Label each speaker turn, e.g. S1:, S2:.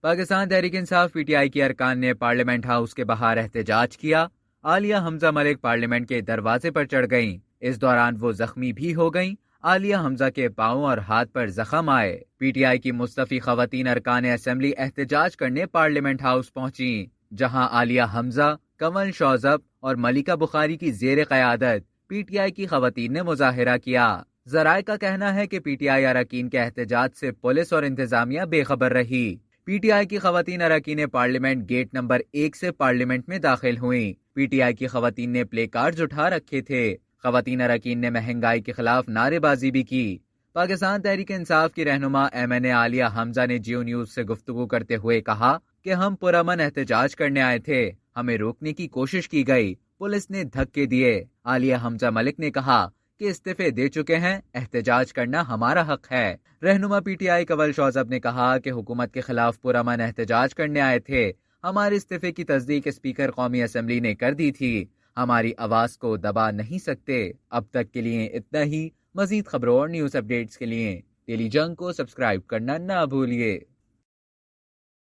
S1: Pakistan Tehreek Insaf P T I کے ارکان نے پارلیمنٹ ہاؤس کے باہر احتجاج کیا۔ عالیہ حمزہ ملک پارلیمنٹ کے دروازے پر چڑھ گئیں۔ اس دوران وہ زخمی بھی ہو گئیں۔ عالیہ حمزہ کے پاؤں اور ہاتھ پر زخم آئے۔ پی ٹی آئی کی مستعفی خواتین ارکان اسمبلی احتجاج کرنے پارلیمنٹ ہاؤس پہنچیں، جہاں عالیہ حمزہ، کنول شوذب اور ملکہ بخاری کی زیر قیادت پی ٹی آئی کی خواتین نے مظاہرہ کیا۔ ذرائع کا کہنا ہے کہ پی ٹی آئی اراکین کے احتجاج سے پولیس اور انتظامیہ بے خبر رہی۔ پی ٹی آئی کی خواتین اراکین پارلیمنٹ گیٹ نمبر 1 سے پارلیمنٹ میں داخل ہوئیں۔ پی ٹی آئی کی خواتین نے پلے کارڈز اٹھا رکھے تھے۔ خواتین اراکین نے مہنگائی کے خلاف نعرے بازی بھی کی۔ پاکستان تحریک انصاف کی رہنما ایم این اے عالیہ حمزہ نے جیو نیوز سے گفتگو کرتے ہوئے کہا کہ ہم پرامن احتجاج کرنے آئے تھے، ہمیں روکنے کی کوشش کی گئی، پولیس نے دھکے دیے۔ عالیہ حمزہ ملک نے کہا کہ استعفے دے چکے ہیں، احتجاج کرنا ہمارا حق ہے۔ رہنما پی ٹی آئی کنول شوذب نے کہا کہ حکومت کے خلاف پرامن احتجاج کرنے آئے تھے، ہمارے استعفے کی تصدیق اسپیکر قومی اسمبلی نے کر دی تھی، ہماری آواز کو دبا نہیں سکتے۔ اب تک کے لیے اتنا ہی۔ مزید خبروں اور نیوز اپڈیٹس کے لیے ٹیلی جنگ کو سبسکرائب کرنا نہ بھولیے۔